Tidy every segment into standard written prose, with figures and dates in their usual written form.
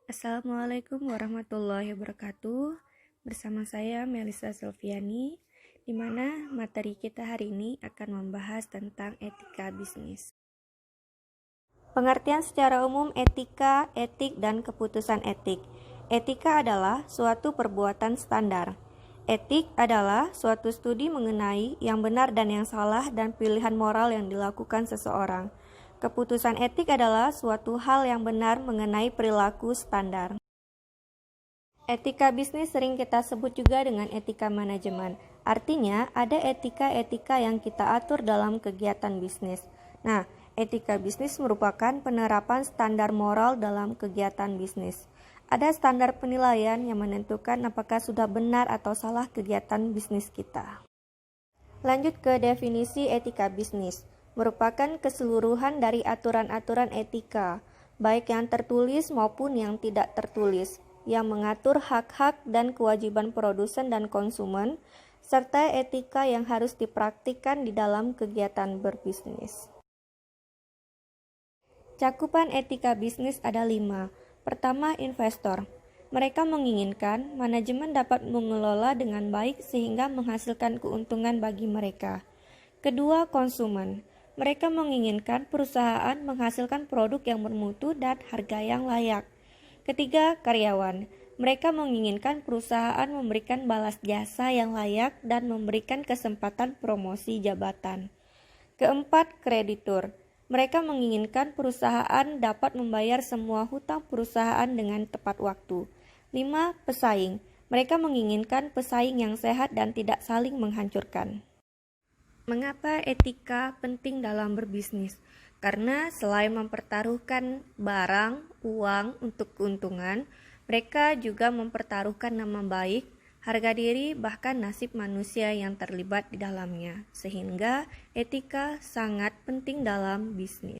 Assalamualaikum warahmatullahi wabarakatuh. Bersama saya Melisa Silviani, di mana materi kita hari ini akan membahas tentang etika bisnis. Pengertian secara umum etika, etik, dan keputusan etik. Etika adalah suatu perbuatan standar. Etik adalah suatu studi mengenai yang benar dan yang salah dan pilihan moral yang dilakukan seseorang. Keputusan etik adalah suatu hal yang benar mengenai perilaku standar. Etika bisnis sering kita sebut juga dengan etika manajemen. Artinya, ada etika-etika yang kita atur dalam kegiatan bisnis. Nah, etika bisnis merupakan penerapan standar moral dalam kegiatan bisnis. Ada standar penilaian yang menentukan apakah sudah benar atau salah kegiatan bisnis kita. Lanjut ke definisi etika bisnis. Merupakan keseluruhan dari aturan-aturan etika, baik yang tertulis maupun yang tidak tertulis, yang mengatur hak-hak dan kewajiban produsen dan konsumen, serta etika yang harus dipraktikkan di dalam kegiatan berbisnis. Cakupan etika bisnis ada 5. Pertama, investor. Mereka menginginkan manajemen dapat mengelola dengan baik sehingga menghasilkan keuntungan bagi mereka. Kedua, konsumen. Mereka menginginkan perusahaan menghasilkan produk yang bermutu dan harga yang layak. Ketiga, karyawan. Mereka menginginkan perusahaan memberikan balas jasa yang layak dan memberikan kesempatan promosi jabatan. Keempat, kreditur. Mereka menginginkan perusahaan dapat membayar semua hutang perusahaan dengan tepat waktu. 5. Pesaing. Mereka menginginkan pesaing yang sehat dan tidak saling menghancurkan. Mengapa etika penting dalam berbisnis? Karena selain mempertaruhkan barang, uang untuk keuntungan, mereka juga mempertaruhkan nama baik, harga diri, bahkan nasib manusia yang terlibat di dalamnya. Sehingga etika sangat penting dalam bisnis.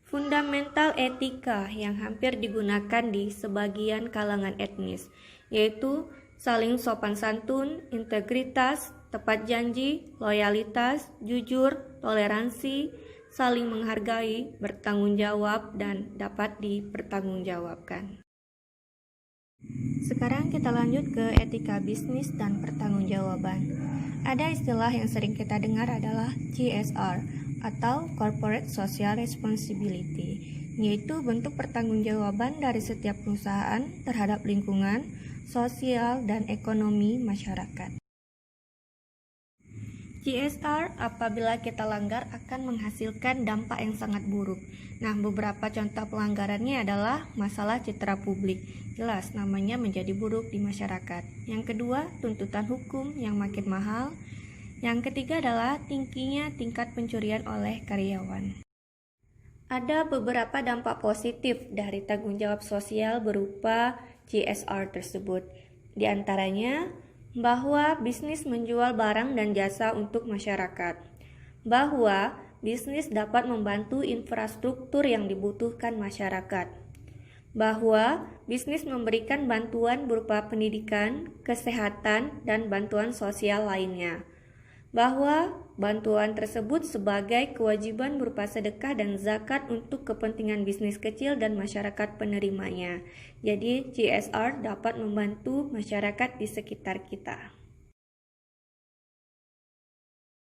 Fundamental etika yang hampir digunakan di sebagian kalangan etnis, yaitu saling sopan santun, integritas, tepat janji, loyalitas, jujur, toleransi, saling menghargai, bertanggung jawab, dan dapat dipertanggungjawabkan. Sekarang kita lanjut ke etika bisnis dan pertanggungjawaban. Ada istilah yang sering kita dengar adalah CSR atau Corporate Social Responsibility, yaitu bentuk pertanggungjawaban dari setiap perusahaan terhadap lingkungan, sosial, dan ekonomi masyarakat. CSR apabila kita langgar akan menghasilkan dampak yang sangat buruk. Nah, beberapa contoh pelanggarannya adalah masalah citra publik. Jelas namanya menjadi buruk di masyarakat. Yang kedua, tuntutan hukum yang makin mahal. Yang ketiga adalah tingginya tingkat pencurian oleh karyawan. Ada beberapa dampak positif dari tanggung jawab sosial berupa CSR tersebut. Di antaranya, bahwa bisnis menjual barang dan jasa untuk masyarakat, bahwa bisnis dapat membantu infrastruktur yang dibutuhkan masyarakat, bahwa bisnis memberikan bantuan berupa pendidikan, kesehatan, dan bantuan sosial lainnya, bahwa bantuan tersebut sebagai kewajiban berupa sedekah dan zakat untuk kepentingan bisnis kecil dan masyarakat penerimanya. Jadi CSR dapat membantu masyarakat di sekitar kita.